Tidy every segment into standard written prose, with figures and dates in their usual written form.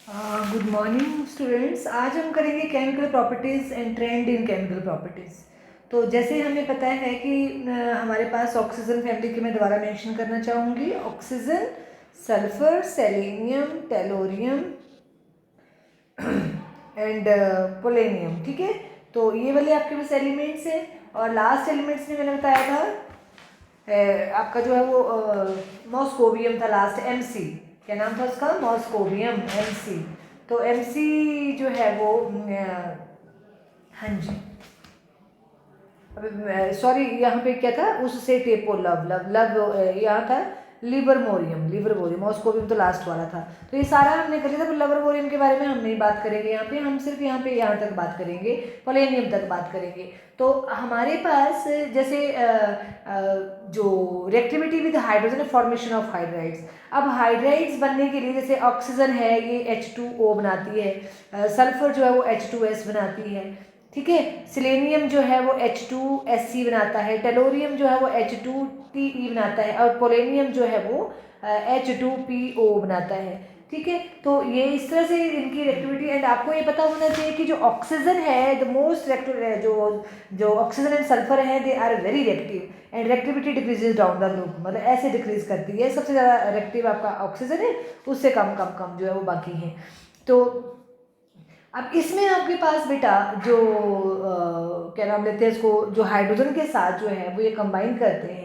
Good morning students. आज हम करेंगे chemical properties and trend in chemical properties. तो जैसे हमें पता है कि हमारे पास ऑक्सीजन फैमिली की मैं दोबारा मेंशन करना चाहूँगी। Oxygen, sulphur, selenium, tellurium and polonium. ठीक है, तो ये वाले आपके पास एलिमेंट्स हैं। और लास्ट एलिमेंट्स में मैंने बताया था आपका जो है वो मॉस्कोवियम था, लास्ट एमसी। क्या नाम था उसका? Moscovium, MC. तो एमसी जो है वो हाँ जी, सॉरी, यहाँ पे क्या था उससे टेपो लव लव लव यहाँ था लिबरमोरियम। लिबरमोरियम, मॉस्कोवियम तो लास्ट वाला था। तो ये सारा हमने कर लिया था। लिबरमोरियम के बारे में हम नहीं बात करेंगे यहाँ पे, हम सिर्फ यहाँ पे यहाँ तक बात करेंगे, पोलेनियम तक बात करेंगे। तो हमारे पास जैसे जो reactivity with hydrogen, formation of hydrides. अब हाइड्राइड्स बनने के लिए जैसे ऑक्सीजन है ये H2O बनाती है, सल्फर जो है वो H2S बनाती है। ठीक है, सिलेनियम जो है वो H2SC बनाता है, टेलोरियम जो है वो H2TE बनाता है, और पोलेनियम जो है वो H2PO बनाता है। ठीक है, तो ये इस तरह से इनकी रिएक्टिविटी। एंड आपको ये पता होना चाहिए कि जो ऑक्सीजन है द मोस्ट रिएक्टिव, जो ऑक्सीजन एंड सल्फर है they are very reactive and reactivity decreases down the loop, मतलब ऐसे डिक्रीज करती है। सबसे ज़्यादा रिएक्टिव आपका ऑक्सीजन है, उससे कम कम कम जो है वो बाकी है। तो अब इसमें आपके पास बेटा जो क्या नाम लेते हैं इसको, जो हाइड्रोजन के साथ जो है वो ये कंबाइन करते हैं।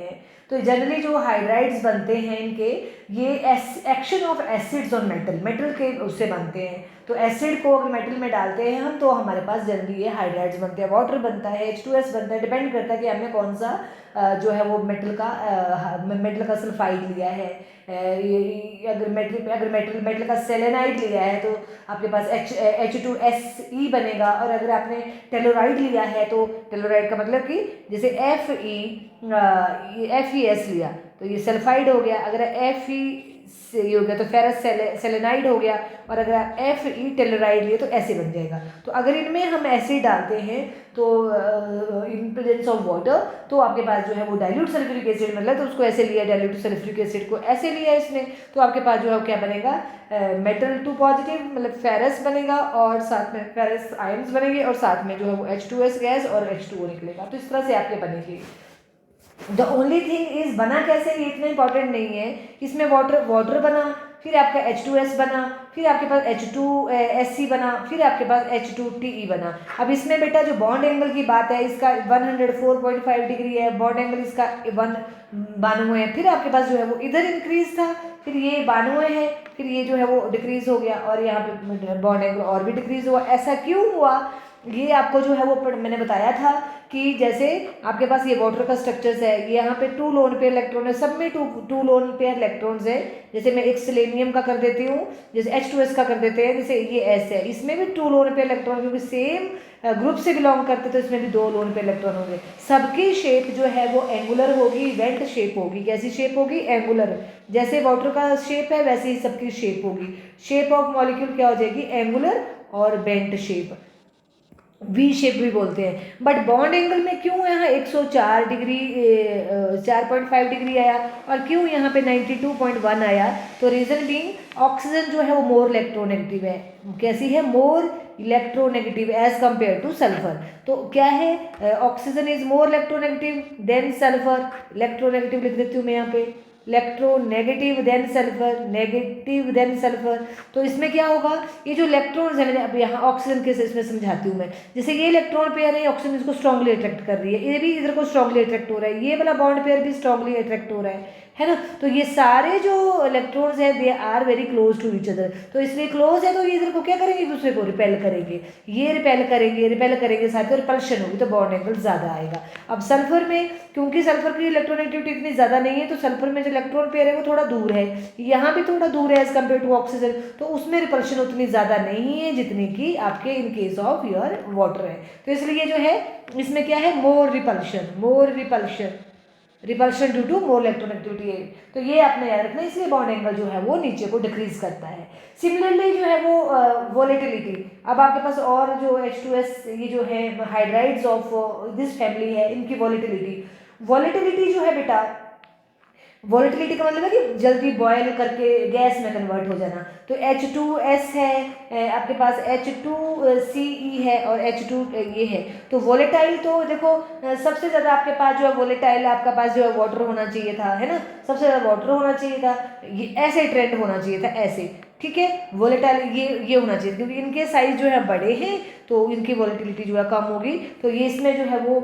तो जनरली जो हाइड्राइड्स बनते हैं इनके, ये action of acids on metal, metal के उससे बनते हैं। तो एसिड को अगर मेटल में डालते हैं हम, तो हमारे पास जनरली ये हाइड्राइड्स बनते हैं। वाटर बनता है, H2S बनता है, डिपेंड करता है कि हमने कौन सा जो है वो मेटल का सल्फाइड लिया है। अगर मेटल का सेलेनाइड लिया है तो आपके पास H2SE बनेगा। और अगर आपने टेलोराइड लिया है तो टेलोराइड का मतलब कि जैसे FeS लिया तो ये सल्फाइड हो गया। अगर Fe से ये हो गया तो फेरस सेलेनाइड हो गया। और अगर आप Fe टेलोराइड लिए तो ऐसे बन जाएगा। तो अगर इनमें हम एसिड डालते हैं तो इन प्रेजेंस ऑफ वाटर, तो आपके पास जो है वो डाइल्यूट सल्फ्यूरिक एसिड मतलब, तो उसको ऐसे लिया, डाइल्यूट सल्फ्यूरिक एसिड को ऐसे लिया इसने, तो आपके पास जो है क्या बनेगा, मेटल 2 पॉजिटिव मतलब फेरस बनेगा, और साथ में फेरस आयन्स बनेंगे, और साथ में जो है वो H2S गैस और H2O निकलेगा। तो इस तरह से आपके बनेगी। द ओनली थिंग इज बना कैसे, ये इतना इंपॉर्टेंट नहीं है। इसमें वाटर बना, फिर आपका H2S बना, फिर आपके पास H2SC बना, फिर आपके पास H2TE बना। अब इसमें बेटा जो बॉन्ड एंगल की बात है, इसका 104.5 डिग्री है बॉन्ड एंगल, इसका 92 है। फिर आपके पास जो है वो इधर इंक्रीज था, फिर ये 92 है, फिर ये जो है वो डिक्रीज हो गया, और यहाँ पे बॉन्ड एंगल और भी डिक्रीज हुआ। ऐसा क्यों हुआ, ये आपको जो है वो मैंने बताया था कि जैसे आपके पास ये वाटर का स्ट्रक्चर्स है, ये यहाँ पे 2 लोन पेयर इलेक्ट्रॉन है, सब में टू लोन पेयर इलेक्ट्रॉन्स है। जैसे मैं एक सेलेनियम का कर देती हूँ, जैसे H2S का कर देते हैं, जैसे ये S है, इसमें भी 2 लोन पेयर इलेक्ट्रॉन, क्योंकि सेम ग्रुप से बिलोंग करते तो इसमें भी 2 लोन पेयर इलेक्ट्रॉन होंगे। सबकी शेप जो है वो एंगुलर होगी, वेंट शेप होगी। कैसी शेप होगी? एंगुलर। जैसे वाटर का शेप है वैसे ही सबकी शेप होगी। शेप ऑफ मॉलिक्यूल क्या हो जाएगी? एंगुलर और बेंट शेप, वी शेप भी बोलते हैं। बट बॉन्ड एंगल में क्यों यहाँ 104 डिग्री 4.5 डिग्री आया, और क्यों यहाँ पे 92.1 आया? तो रीजन बीइंग ऑक्सीजन जो है वो मोर इलेक्ट्रोनेगेटिव है। कैसी है? More electronegative as compared to sulphur. तो क्या है, oxygen is more electronegative than sulphur. Electronegative लिख देती हूँ मैं यहाँ पे, electronegative than sulphur, negative than sulphur. तो इसमें क्या होगा, ये जो इलेक्ट्रॉन्स है, मैंने अब यहाँ ऑक्सीजन के इसमें समझाती हूँ मैं। जैसे ये इलेक्ट्रॉन पेयर है, ऑक्सीजन इसको स्ट्रांगली अट्रैक्ट कर रही है, ये भी इधर को स्ट्रांगली अट्रैक्ट हो रहा है, ये वाला बॉन्ड पेयर भी स्ट्रांगली अट्रैक्ट हो रहा है ना। तो ये सारे जो इलेक्ट्रॉन्स है they are very close to each other, तो इसलिए क्लोज है तो ये इधर को क्या करेंगे, एक दूसरे को रिपेल करेंगे। ये रिपेल करेंगे साथ में, रिपल्शन होगी, तो बॉन्ड एंगल ज़्यादा आएगा। अब सल्फर में, क्योंकि सल्फर की इलेक्ट्रोनेगेटिविटी इतनी ज़्यादा नहीं है, तो सल्फर में जो इलेक्ट्रॉन पेयर है वो थोड़ा दूर है, यहाँ भी थोड़ा दूर है एज कम्पेयर टू ऑक्सीजन, तो उसमें रिपल्शन उतनी ज़्यादा नहीं है जितनी कि आपके in case of your water है। तो इसलिए जो है इसमें क्या है, more repulsion repulsion due to more electronegativity है। तो ये आपने याद रखना, इसलिए बॉन्ड एंगल जो है वो नीचे को डिक्रीज करता है। सिमिलरली जो है वो वोलेटिलिटी, अब आपके पास और जो H2S ये जो है हाइड्राइड्स ऑफ दिस फैमिली है, इनकी वोलेटिलिटी जो है बेटा, वॉलेटिलिटी का मतलब है कि जल्दी बॉयल करके गैस में कन्वर्ट हो जाना। तो H2S है, आपके पास H2Ce है और H2 ये है। तो वॉलेटाइल तो देखो सबसे ज़्यादा आपके पास जो है वॉलेटाइल आपका पास जो है वाटर होना चाहिए था, है ना, सबसे ज़्यादा वाटर होना चाहिए था, ये ऐसे ट्रेंड होना चाहिए था ऐसे, ठीक है। वॉलेटाइल ये होना चाहिए क्योंकि इनके साइज जो है बड़े हैं तो इनकी वॉलेटिलिटी जो है कम होगी। तो ये इसमें जो है वो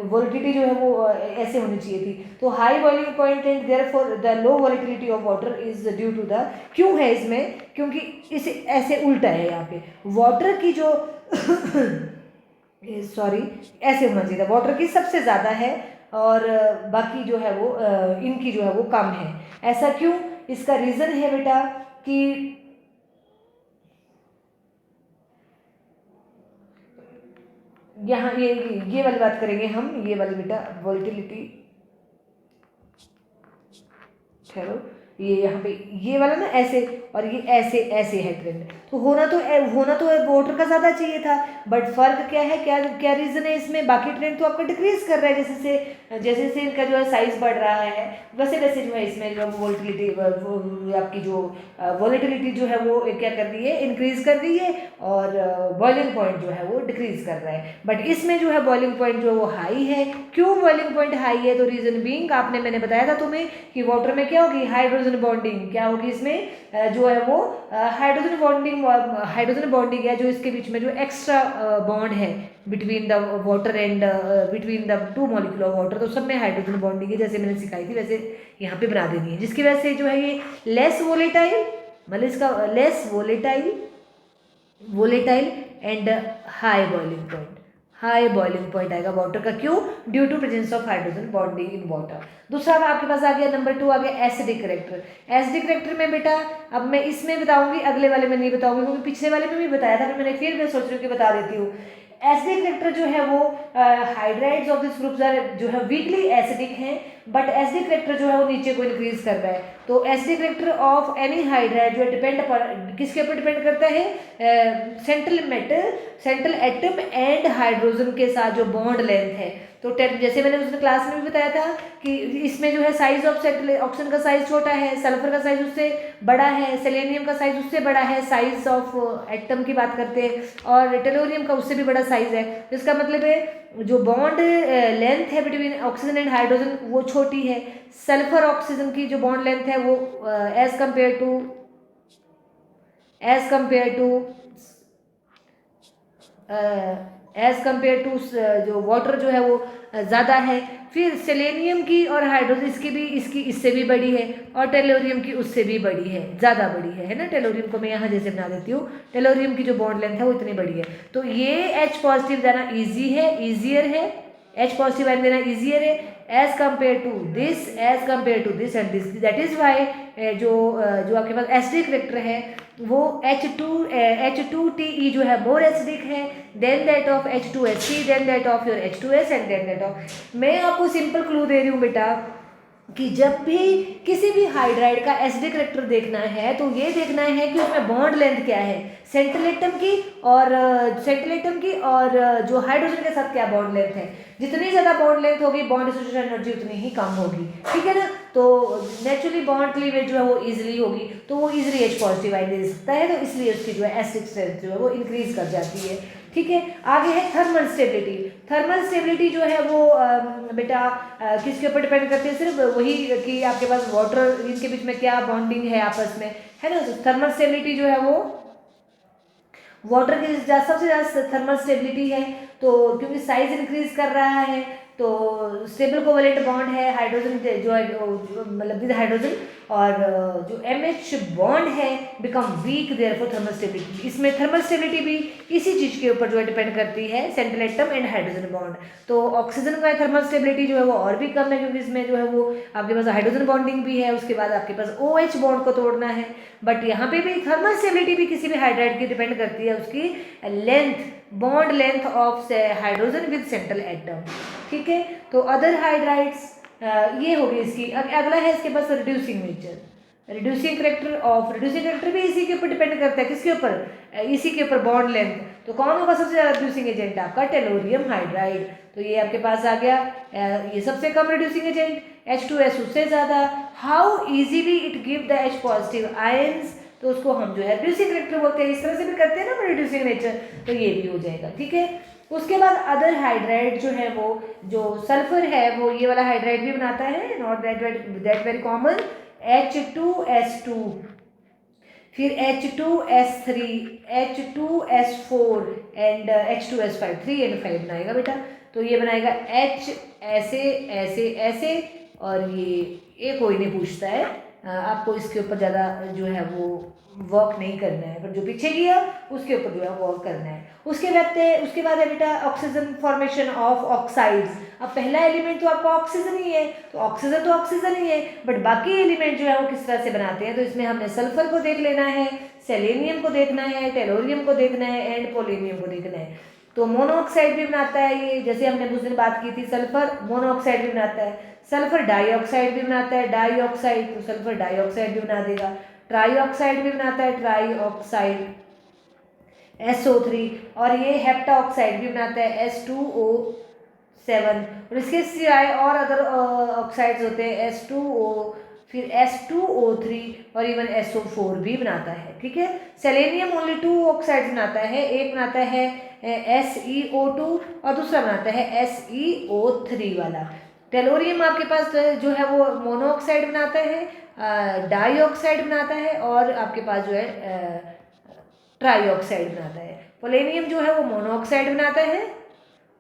वॉलेटिलिटी जो है वो ऐसे होनी चाहिए थी। तो high boiling point and therefore the low volatility of water is due to the, क्यों है इसमें, क्योंकि इसे ऐसे उल्टा है यहाँ पे वाटर की जो सॉरी ऐसे होना चाहिए था, वाटर की सबसे ज़्यादा है और बाकी जो है वो इनकी जो है वो कम है। ऐसा क्यों, इसका रीज़न है बेटा कि यहाँ ये वाली बात करेंगे हम, ये वाली बेटा वॉलेटिलिटी, चलो ये यहाँ पे ये वाला ना ऐसे और ये ऐसे ऐसे है ट्रेंड। तो होना तो वाटर का ज़्यादा चाहिए था, बट फर्क क्या है, क्या क्या रीज़न है इसमें, बाकी ट्रेंड तो आपका डिक्रीज कर रहा है जैसे जैसे इनका जो है साइज बढ़ रहा है वैसे वैसे जो है इसमें जो वॉलेटिलिटी आपकी जो वॉलेटिलिटी जो है वो क्या कर रही है, इंक्रीज कर रही है और बॉइलिंग पॉइंट जो है वो डिक्रीज कर रहा है। बट इसमें जो है बॉइलिंग पॉइंट जो है वो हाई है। क्यों बॉइलिंग पॉइंट हाई है, तो रीज़न बीइंग मैंने बताया था तुम्हें कि वाटर में क्या होगी, हाइड्रोजन बॉन्डिंग, क्या होगी इसमें जो है वो हाइड्रोजन बॉन्डिंग है, जो इसके बीच में जो एक्स्ट्रा बॉन्ड है between the water and between the two molecule of water, तो सब में हाइड्रोजन बॉन्डिंग है जैसे मैंने सिखाई थी वैसे यहाँ पे बना देनी है, जिसकी वजह से जो है ये लेस वोलेटाइल, मतलब इसका less volatile and high boiling point आएगा वाटर का। क्यों, due to presence of hydrogen bonding in water. दूसरा अब आपके पास आ गया नंबर 2 आ गया एसिडिक करेक्टर। एसिडिक करेक्टर में बेटा अब मैं इसमें बताऊंगी, अगले वाले में नहीं बताऊंगी क्योंकि पिछले वाले में भी बताया था, मैंने फिर मैं सोच रही हूँ कि बता देती हूँ। एसिडिक करेक्टर जो है वो hydrides of this groups are जो है वीकली एसिडिक हैं, बट एसिडिक करेक्टर जो है वो नीचे को इंक्रीज कर रहा है। तो acidic character of any hydride जो डिपेंड पर किसके ऊपर डिपेंड करता है, सेंट्रल एटम एंड हाइड्रोजन के साथ जो बॉन्ड लेंथ है। तो जैसे मैंने उसने क्लास में भी बताया था कि इसमें जो है साइज ऑफ ऑक्सीजन का साइज छोटा है, सल्फर का साइज उससे बड़ा है, सेलेनियम का साइज उससे बड़ा है, साइज ऑफ एटम की बात करते हैं, और टेलोरियम का उससे भी बड़ा साइज है। तो इसका मतलब है जो बॉन्ड लेंथ है बिटवीन ऑक्सीजन एंड हाइड्रोजन वो छोटी है। सल्फर ऑक्सीजन की जो बॉन्ड लेंथ है वो एज कंपेयर टू जो वाटर जो है वो ज़्यादा है। फिर सेलेनियम की और हाइड्रोजन इसकी इससे भी बड़ी है, और टेलोरियम की उससे भी बड़ी है, ज़्यादा बड़ी है ना। टेलोरियम को मैं यहाँ जैसे बना देती हूँ, टेलोरियम की जो बॉन्ड लेंथ है वो इतनी बड़ी है। तो ये H पॉजिटिव देना ईजियर है, H पॉजिटिव आयन देना ईजियर है as compared to this and this. That is why जो आपके पास एसिडिक करेक्टर है वो H2TE जो है मोर एसिडिक है than that of H2SC, than that of your H2S and then that of. मैं आपको सिंपल क्लू दे रही हूँ बेटा कि जब भी किसी भी हाइड्राइड का एसिडिक करेक्टर देखना है तो ये देखना है कि उसमें बॉन्ड लेंथ क्या है, सेंट्रल एटम की और जो हाइड्रोजन के साथ क्या बॉन्ड लेंथ है। जितनी ज़्यादा बॉन्ड लेंथ होगी बॉन्ड डिसोसिएशन एनर्जी उतनी ही कम होगी, ठीक है ना। तो नेचुरली बॉन्ड क्लीवेज जो है वो ईजिली होगी, तो वो ईजिली H पॉजिटिव आयन दे सकता है, तो इसलिए उसकी जो है एसिडिक स्ट्रेंथ जो है वो इंक्रीज कर जाती है, ठीक है। आगे है थर्मल स्टेबिलिटी जो है वो बेटा किसके ऊपर डिपेंड करती है, सिर्फ वही कि आपके पास वाटर इनके बीच में क्या बॉन्डिंग है आपस में, है ना। तो थर्मल स्टेबिलिटी जो है वो वाटर की सबसे ज़्यादा थर्मल स्टेबिलिटी है, तो क्योंकि साइज इंक्रीज कर रहा है तो स्टेबल कोवेलेंट बॉन्ड है हाइड्रोजन जो है मतलब विद हाइड्रोजन, और जो MH बॉन्ड है become weak therefore thermal stability. इसमें थर्मल स्टेबिलिटी भी इसी चीज़ के ऊपर जो है डिपेंड करती है, central atom and hydrogen bond. तो ऑक्सीजन का थर्मल स्टेबिलिटी जो है वो और भी कम है क्योंकि इसमें जो है वो आपके पास हाइड्रोजन बॉन्डिंग भी है, उसके बाद आपके पास OH बॉन्ड को तोड़ना है। बट यहाँ पे भी थर्मल स्टेबिलिटी भी किसी भी हाइड्राइड की डिपेंड करती है उसकी bond length of hydrogen with central atom, ठीक है। तो अदर हाइड्राइड्स ये होगी इसकी। अगला है इसके पास रिड्यूसिंग करेक्टर भी इसी के ऊपर डिपेंड करता है, किसके ऊपर, इसी के ऊपर बॉन्ड लेंथ। तो कौन होगा सबसे ज़्यादा रिड्यूसिंग एजेंट, आपका टेलोरियम हाइड्राइड। तो ये आपके पास आ गया ये सबसे कम रिड्यूसिंग एजेंट। H2S उससे ज़्यादा। How easily it give the H positive ions, तो उसको हम जो है रिड्यूसिंग करेक्टर बोलते हैं। इस तरह से भी करते हैं ना रिड्यूसिंग नेचर, तो ये भी हो जाएगा, ठीक है। उसके बाद अदर हाइड्राइड जो है वो, जो सल्फर है वो ये वाला हाइड्राइड भी बनाता है, not that very common, H2S2, फिर H2S3, H2S4 and H2S5, 3 and 5 बनाएगा बेटा। तो ये बनाएगा H ऐसे ऐसे ऐसे, और ये कोई नहीं पूछता है, आपको इसके ऊपर ज़्यादा जो है वो वर्क नहीं करना है, पर जो पीछे किया उसके ऊपर जो है वर्क करना है। उसके बाद है बेटा ऑक्सीजन फॉर्मेशन ऑफ ऑक्साइड्स। अब पहला एलिमेंट तो आपका ऑक्सीजन ही है, तो ऑक्सीजन ही है, बट बाकी एलिमेंट जो है वो किस तरह से बनाते हैं, तो इसमें हमने सल्फर को देख लेना है, सेलेनियम को देखना है, टेलोरियम को देखना है एंड पोलेनियम को देखना है। तो मोनोऑक्साइड भी बनाता है ये, जैसे हमने उस दिन बात की थी, सल्फर मोनोऑक्साइड भी बनाता है, सल्फर डाइऑक्साइड भी बनाता है, डाइऑक्साइड, तो सल्फर डाइऑक्साइड भी बना देगा, ट्राईऑक्साइड भी बनाता है, ट्राईऑक्साइड SO3, और ये हेप्टाऑक्साइड भी बनाता है H2O7, और इसके सिवाय और अदर ऑक्साइड्स होते हैं H2O, फिर S2O3 और इवन SO4 भी बनाता है, ठीक है। सेलेनियम ओनली 2 ऑक्साइड्स बनाता है, एक बनाता है SeO2 और दूसरा बनाता है SeO3 वाला। टेलोरियम आपके पास जो है वो मोनोऑक्साइड बनाता है, डाइऑक्साइड बनाता है, और आपके पास जो है ट्राईऑक्साइड बनाता है। पोलेनियम जो है वो मोनोऑक्साइड बनाता है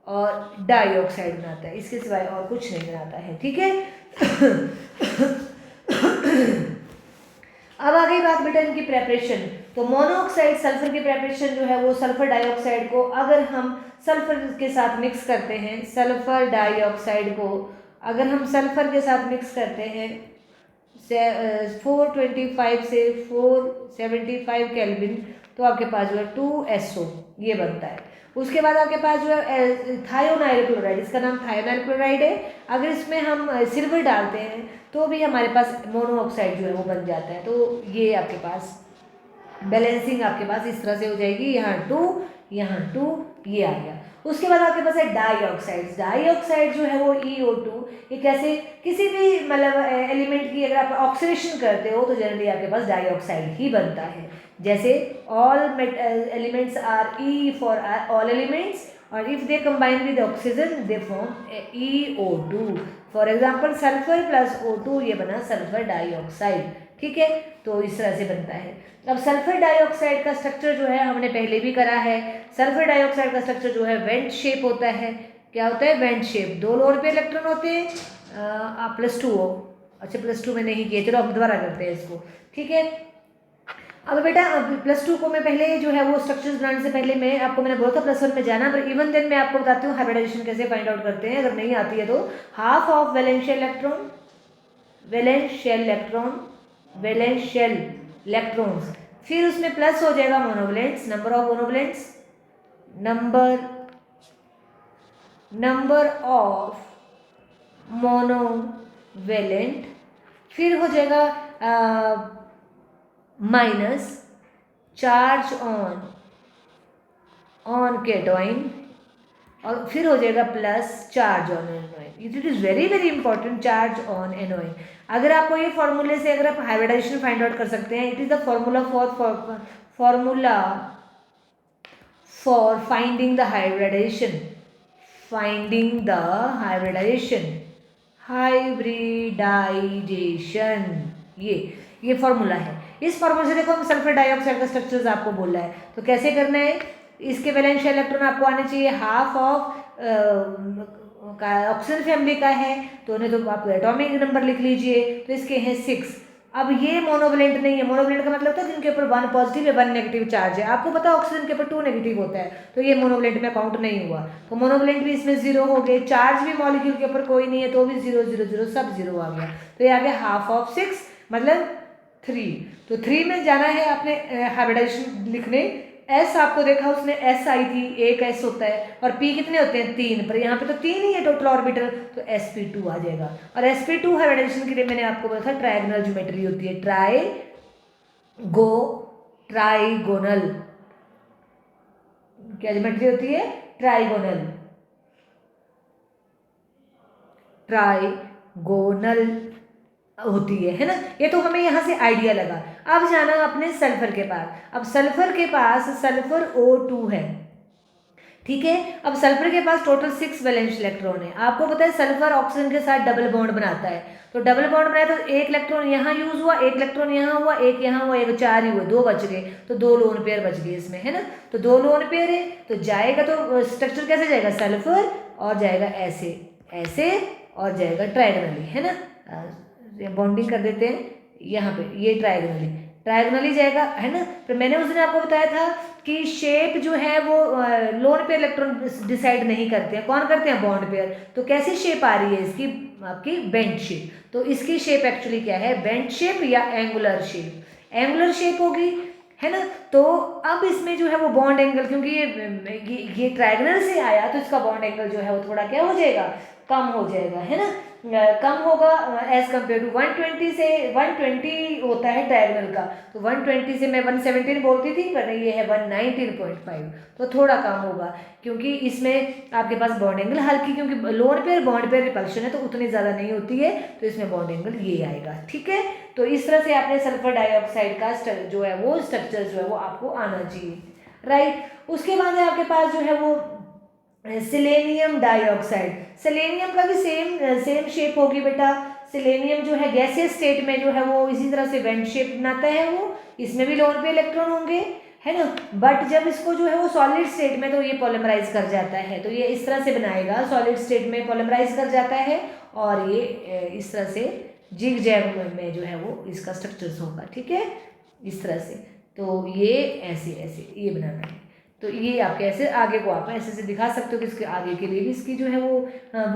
और डाइऑक्साइड बनाता है, इसके सिवाय और कुछ नहीं बनाता है, ठीक है। अब आ गई बात बेटा इनकी प्रेपरेशन। तो मोनोऑक्साइड सल्फर की प्रेपरेशन जो है वो सल्फर डाइऑक्साइड को अगर हम सल्फर के साथ मिक्स करते हैं, सल्फर डाइऑक्साइड को अगर हम सल्फर के साथ मिक्स करते हैं 425 से 475 केल्विन, तो आपके पास जो है 2SO ये बनता है। उसके बाद आपके पास जो है थायोनाइल क्लोराइड, इसका नाम थायोनाइल क्लोराइड है। अगर इसमें हम सिल्वर डालते हैं तो भी हमारे पास मोनोऑक्साइड जो है वो बन जाता है। तो ये आपके पास बैलेंसिंग आपके पास इस तरह से हो जाएगी, यहाँ 2 यहाँ 2 ये आ गया। उसके बाद आपके पास है डाइऑक्साइड्स। डाइऑक्साइड जो है वो EO2, ये कैसे किसी भी मतलब एलिमेंट की अगर आप ऑक्सीडेशन करते हो तो जनरली आपके पास डाइऑक्साइड ही बनता है। जैसे all elements are E for all elements, और if they combine with oxygen they form EO2। For example sulphur plus O2 ये बना सल्फर डाइऑक्साइड, ठीक है। तो इस तरह से बनता है। अब सल्फर डाइऑक्साइड का स्ट्रक्चर जो है हमने पहले भी करा है। सल्फर डाइऑक्साइड का स्ट्रक्चर जो है वेंट शेप होता है। क्या होता है? Went shape. 2 लोअर पे इलेक्ट्रॉन होते हैं, +2 हो, अच्छा +2 में नहीं किए, चलो अब दोबारा करते हैं इसको, ठीक है। अब बेटा +2 को मैं पहले जो है वो स्ट्रक्चर्स बनाने से पहले मैंने बोला था +1 में जाना, पर इवन देन मैं आपको बताती हूँ हाइब्रिडाइजेशन कैसे फाइंड आउट करते हैं। अगर नहीं आती है तो हाफ ऑफ वैलेंशियल इलेक्ट्रॉन्स, फिर उसमें प्लस हो जाएगा monovalents, number of monovalents, number of monovalent, फिर हो जाएगा माइनस चार्ज ऑन केटोइन, और फिर हो जाएगा plus charge on anion. It is very very important, charge on anion. अगर आपको ये फॉर्मूले से अगर आप हाइब्रिडाइजेशन फाइंड आउट कर सकते हैं, it is the formula for finding the hybridization, ये फॉर्मूला है। इस फॉर्मूले से देखो हम सल्फर डाइऑक्साइड का स्ट्रक्चर्स आपको बोल रहा है, तो कैसे करना है? इसके वैलेंशियल इलेक्ट्रॉन आपको आने चाहिए हाफ ऑफ ऑक्सीजन फैमिली का है, तो उन्हें तो आप एटॉमिक नंबर लिख लीजिए, तो इसके हैं 6। अब ये मोनोवैलेंट नहीं है। मोनोवैलेंट का मतलब होता है जिनके ऊपर 1 पॉजिटिव या 1 नेगेटिव चार्ज है। आपको पता है ऑक्सीजन के ऊपर 2 नेगेटिव होता है, तो ये मोनोवैलेंट में काउंट नहीं हुआ। तो मोनोवैलेंट भी इसमें 0 हो गए। चार्ज भी मॉलिक्यूल के ऊपर कोई नहीं है, तो भी 0 0 0 सब 0 आ गया। तो ये आ गया हाफ ऑफ 6 मतलब 3। तो 3 में जाना है आपने हाइब्रिडाइजेशन लिखने। S आपको देखा उसने S आई थी, एक S होता है, और P कितने होते हैं? 3, पर यहाँ पे तो 3 ही है टोटल ऑर्बिटल, तो sp2 आ जाएगा। और sp2 हाइब्रिडाइजेशन के लिए मैंने आपको बोला था ट्रायगोनल ज्योमेट्री होती है, ट्राइगोनल क्या ज्योमेट्री होती है? ट्राइगोनल ऑर्गोनल होती है ना। ये तो हमें यहाँ से आइडिया लगा। अब जाना अपने सल्फर के पास। अब सल्फर के पास सल्फर O2 है, ठीक है। अब सल्फर के पास टोटल 6 वैलेंस इलेक्ट्रॉन है। आपको पता है सल्फर ऑक्सीजन के साथ डबल बॉन्ड बनाता है, तो डबल बॉन्ड बनाया तो एक इलेक्ट्रॉन यहाँ यूज हुआ, एक इलेक्ट्रॉन यहाँ हुआ, एक यहाँ हुआ, एक 4 ही हुए, 2 बच गए, तो 2 लोन पेयर बच गए इसमें, है ना। तो 2 लोन पेयर है तो जाएगा, तो स्ट्रक्चर कैसे जाएगा, सल्फर और जाएगा ऐसे ऐसे और जाएगा ट्रायगनली, है ना। बॉन्डिंग कर देते हैं यहाँ पे, ये ट्रायगनली जाएगा, है ना। फिर मैंने उस दिन आपको बताया था कि शेप जो है वो लोन पेयर इलेक्ट्रॉन डिसाइड नहीं करते हैं, कौन करते हैं, बॉन्ड पेयर। तो कैसी शेप आ रही है इसकी, आपकी बेंट शेप। तो इसकी शेप एक्चुअली क्या है, बेंट शेप या एंगुलर शेप, एंगुलर शेप होगी, है ना। तो अब इसमें जो है वो बॉन्ड एंगल, क्योंकि ये ट्रायगनल से आया तो इसका बॉन्ड एंगल जो है वो थोड़ा क्या हो जाएगा, कम हो जाएगा, है ना। कम होगा एज कम्पेयर टू 120 से, 120 होता है ट्रायगनल का, तो 120 से मैं 117 बोलती थी, पर ये है 119.5, तो थोड़ा कम होगा, क्योंकि इसमें आपके पास बॉन्ड एंगल हल्की, क्योंकि lone pair bond pair repulsion है तो उतनी ज़्यादा नहीं होती है, तो इसमें बॉन्ड एंगल ये आएगा, ठीक है। तो इस तरह से आपने सल्फर डाइऑक्साइड का जो है वो स्ट्रक्चर जो है वो आपको आना चाहिए, राइट। उसके बाद है आपके पास जो है वो सिलेनियम डाइऑक्साइड। सिलेनियम का भी सेम शेप होगी बेटा। सिलेनियम जो है गैसियस स्टेट में जो है वो इसी तरह से वेंट शेप बनाता है, वो इसमें भी लोन पे इलेक्ट्रॉन होंगे, है ना। बट जब इसको जो है वो सॉलिड स्टेट में तो ये पॉलीमराइज कर जाता है, तो ये इस तरह से बनाएगा, सॉलिड स्टेट में पॉलीमराइज कर जाता है और ये इस तरह से जिग जैग में जो है वो इसका स्ट्रक्चर्स होगा, ठीक है, इस तरह से। तो ये ऐसे ऐसे ये बनाना है, तो ये आपके ऐसे आगे को आप ऐसे से दिखा सकते हो कि इसके आगे के लिए भी इसकी जो है वो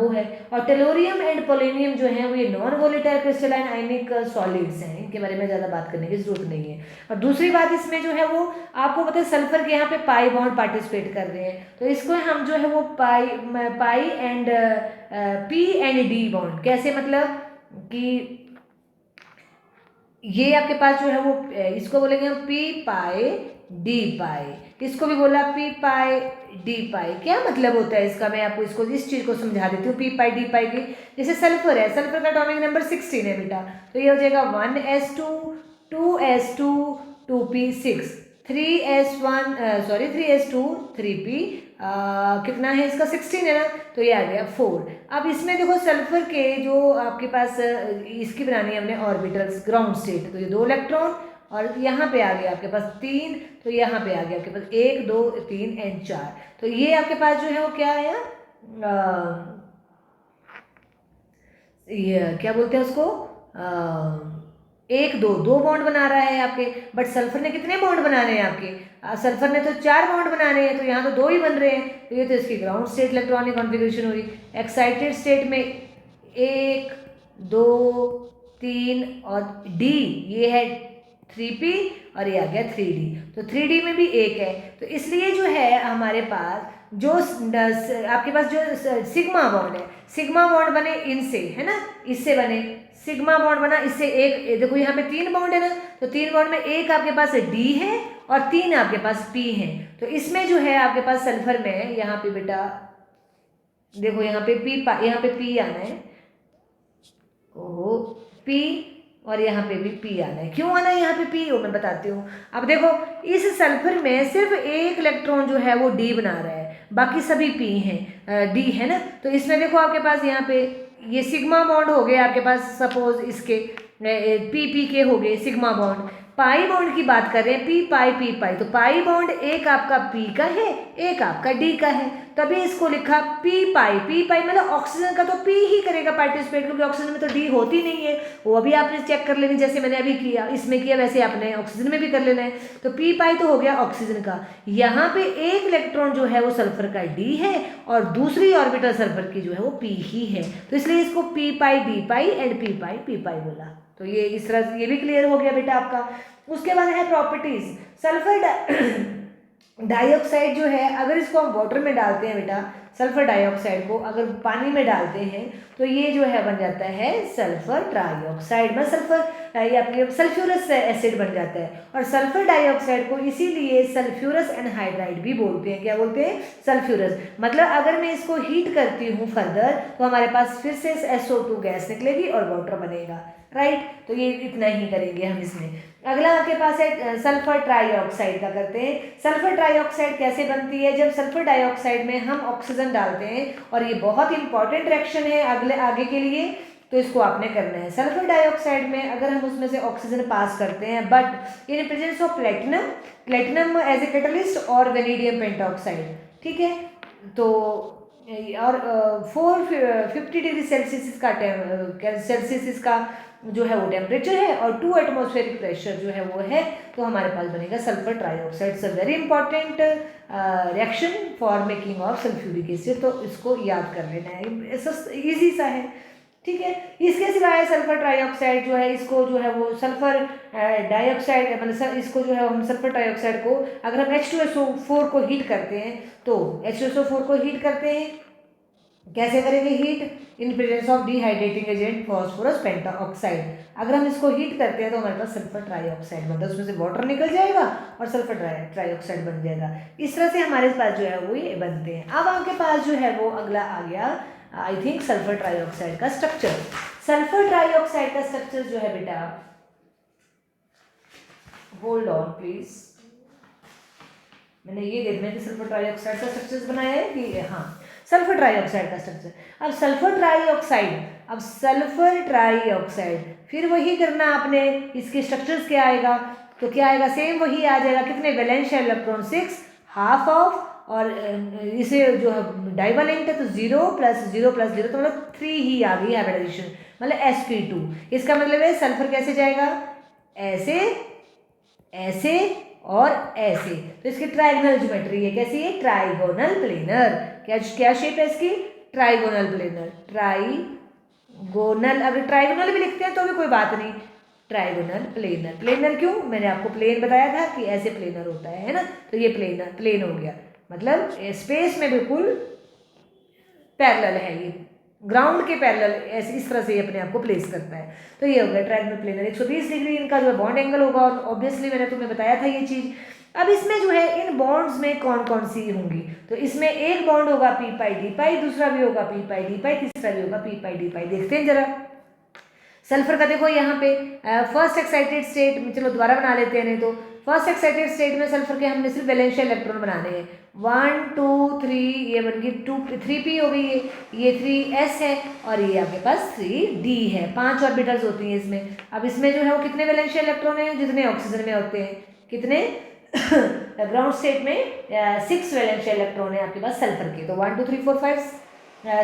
है। और टेलोरियम एंड पोलेनियम जो है वो ये नॉन वोलेटाइल क्रिस्टलाइन आयनिक सॉलिड्स हैं, इनके बारे में ज़्यादा बात करने की जरूरत नहीं है। और दूसरी बात इसमें जो है वो आपको पता है सल्फर के यहाँ पे पाई बॉन्ड पार्टिसिपेट कर रहे हैं, तो इसको हम जो है वो पाई एंड P&D बॉन्ड, कैसे मतलब कि ये आपके पास जो है वो इसको बोलेंगे हम P∅D∅, इसको भी बोला P∅D∅। क्या मतलब होता है इसका, मैं आपको इसको इस चीज़ को समझा देती हूँ। P∅D∅ की जैसे सल्फर है, सल्फर का एटॉमिक नंबर 16 है बेटा, तो ये हो जाएगा 1s2 2s2 2p6 3s2 3p कितना है इसका 16 है ना, तो ये आ गया 4। अब इसमें देखो सल्फर के जो आपके पास इसकी बनानी है हमने ऑर्बिटल्स ग्राउंड स्टेट, तो ये 2 इलेक्ट्रॉन और यहाँ पे आ गया आपके पास 3, तो यहाँ पे आ गया आपके पास 1 2 3 एंड 4। तो ये आपके पास जो है वो क्या आया, ये क्या बोलते हैं उसको, 1 2 2 बॉन्ड बना रहा है आपके, बट सल्फर ने कितने बॉन्ड बनाने हैं आपके, सल्फर ने तो 4 बॉन्ड बनाने हैं, तो यहाँ तो 2 ही बन रहे हैं, तो ये तो इसकी ग्राउंड स्टेट इलेक्ट्रॉनिक कॉन्फ़िगरेशन हुई। एक्साइटेड स्टेट में 1 2 3 और D, ये है 3p और ये आ गया 3d, तो 3d में भी 1 है, तो इसलिए जो है हमारे पास जो आपके पास जो सिग्मा बॉन्ड है, सिग्मा बॉन्ड बने इनसे, है ना, इससे बने सिग्मा बॉन्ड बना, इससे एक देखो यहाँ पे 3 बॉन्ड है ना, तो 3 बॉन्ड में एक आपके पास D है और 3 आपके पास P है, तो इसमें जो है आपके पास सल्फर में यहाँ पे बेटा देखो यहाँ पे P आना है, ओहो P, और यहाँ पे भी P आना है। क्यों आना है यहाँ पे P, वो मैं बताती हूँ। अब देखो इस सल्फर में सिर्फ एक इलेक्ट्रॉन जो है वो D बना रहा है, बाकी सभी P हैं, D है ना, तो इसमें देखो आपके पास यहाँ पे ये सिग्मा बॉन्ड हो गए आपके पास, सपोज इसके P के हो गए सिग्मा बॉन्ड। पाई बॉन्ड की बात कर रहे हैं, P∅, तो पाई बॉन्ड एक आपका P का है, एक आपका D का है, तभी इसको लिखा P∅, मतलब ऑक्सीजन का तो P ही करेगा पार्टिसिपेट, क्योंकि ऑक्सीजन में तो D होती नहीं है, वो अभी आपने चेक कर लेनी, जैसे मैंने अभी किया, इसमें किया वैसे आपने ऑक्सीजन में भी कर लेना है। तो P∅ तो हो गया ऑक्सीजन का, यहाँ पे एक इलेक्ट्रॉन जो है वो सल्फर का D है और दूसरी ऑर्बिटल सल्फर की जो है वो P ही है, तो इसलिए इसको P∅D∅ एंड P∅ बोला। तो ये इस तरह से ये भी क्लियर हो गया बेटा आपका। उसके बाद है प्रॉपर्टीज। डाइऑक्साइड जो है अगर इसको हम वाटर में डालते हैं बेटा, सल्फर डाइऑक्साइड को अगर पानी में डालते हैं तो ये जो है बन जाता है सल्फर ट्राइऑक्साइड, मतलब सल्फर ये आपके सल्फ्यूरस एसिड बन जाता है। और सल्फर डाइऑक्साइड को इसीलिए सल्फ्यूरस एनहाइड्राइड भी बोलते हैं। क्या बोलते हैं? सल्फ्यूरस। मतलब अगर मैं इसको हीट करती हूँ फर्दर तो हमारे पास फिर से SO2 गैस निकलेगी और वाटर बनेगा, राइट। तो ये इतना ही करेंगे हम इसमें। अगला आपके पास है सल्फर ट्राइऑक्साइड का करते हैं। सल्फर ट्राइऑक्साइड कैसे बनती है? जब सल्फर डाइऑक्साइड में हम ऑक्सीजन डालते हैं, और ये बहुत इंपॉर्टेंट रिएक्शन है आगे के लिए, तो इसको आपने करना है। सल्फर डाइऑक्साइड में अगर हम उसमें से ऑक्सीजन पास करते हैं, but in presence of platinum as a catalyst और वेनेडियम पेंटॉक्साइड, ठीक है। तो और 450 डिग्री सेल्सियस का जो है वो टेम्परेचर है, और 2 एटमॉस्फेरिक प्रेशर जो है वो है, तो हमारे पास बनेगा sulphur trioxide. So very important reaction for making of sulphuric acid, तो इसको याद कर लेना है, ऐसा ईजी सा है, ठीक है। इसके सिवाय सल्फर ट्राइऑक्साइड जो है, इसको जो है वो सल्फर डाइऑक्साइड, मतलब इसको जो है हम सल्फर ट्राइऑक्साइड को अगर हम H2SO4 को हीट करते हैं, तो H2SO4 को हीट करते हैं, कैसे करेंगे heat? In presence of dehydrating agent phosphorus pentoxide. अगर हम इसको हीट करते हैं तो हमारे पास सल्फर ट्राइऑक्साइड बनता है, उसमें से वाटर निकल जाएगा और सल्फर ट्राइऑक्साइड बन जाएगा। इस तरह से हमारे पास जो है वो ये बनते हैं। अब आपके पास जो है वो अगला आ गया आई थिंक सल्फर ट्राइऑक्साइड का स्ट्रक्चर। सल्फर ट्राइऑक्साइड का स्ट्रक्चर जो है बेटा, होल्ड ऑन प्लीज, मैंने ये देखना है कि सल्फर ट्राइऑक्साइड का स्ट्रक्चर बनाया है कि हाँ, सल्फर ट्राइऑक्साइड का स्ट्रक्चर। अब सल्फर ट्राइऑक्साइड फिर वही करना आपने, इसके स्ट्रक्चर्स क्या आएगा? तो क्या आएगा? सेम वही आ जाएगा। कितने वैलेंस इलेक्ट्रॉन? 6, हाफ ऑफ, और इसे जो है डाइवैलेंट है तो 0 + 0 + 0, तो मतलब 3 ही आ गई हाइब्रिडाइजेशन, मतलब sp2। इसका मतलब है सल्फर कैसे जाएगा? ऐसे, ऐसे और ऐसे। तो इसकी ट्राइगोनल ज्योमेट्री है, कैसी है? Trigonal planar. क्या शेप है इसकी? Trigonal planar. ट्राइगोनल, अगर ट्राइगोनल भी लिखते हैं तो भी कोई बात नहीं, ट्राइगोनल प्लेनर। प्लेनर क्यों? मैंने आपको प्लेन बताया था कि ऐसे प्लेनर होता है ना, तो ये प्लेन हो गया, मतलब स्पेस में बिल्कुल पैरेलल है, ये ग्राउंड के पैरेलल ऐसे इस तरह से ये अपने आप को प्लेस करता है। तो ये हो गया ट्रायंगल प्लेनर। 120 डिग्री इनका जो है बॉन्ड एंगल होगा, और ऑब्वियसली मैंने तुम्हें बताया था ये चीज़। अब इसमें जो है इन बॉन्ड्स में कौन कौन सी होंगी? तो इसमें एक बॉन्ड होगा p π d π, दूसरा भी होगा p π d π, तीसरा भी होगा p π d π। देखते हैं जरा सल्फर का। देखो यहाँ पे फर्स्ट एक्साइटेड स्टेट में, चलो दोबारा बना लेते हैं, नहीं तो फर्स्ट एक्साइटेड स्टेट में सल्फर के हमने सिर्फ वैलेंशियल इलेक्ट्रॉन बनाने हैं। 1 2 3, ये बन गई 3p हो गई, ये 3s है, और ये आपके पास 3d है। 5 ऑर्बिटल्स होती हैं इसमें। अब इसमें जो है वो कितने वैलेंशियल इलेक्ट्रॉन हैं? जितने ऑक्सीजन में होते हैं। कितने? ग्राउंड स्टेट में 6 वैलेंशियल इलेक्ट्रॉन है आपके पास सल्फर के। तो 1 2 3 4 5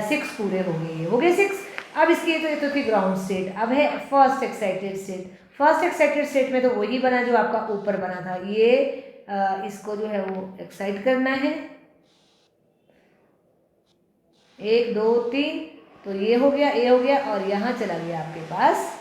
6 पूरे हो गए 6। अब इसकी तो ये तो थी ग्राउंड स्टेट। अब है first excited state. First excited state में तो वही बना जो आपका ऊपर बना था। ये इसको जो है वो एक्साइट करना है, 1 2 3, तो ये हो गया, ये हो गया, और यहाँ चला गया आपके पास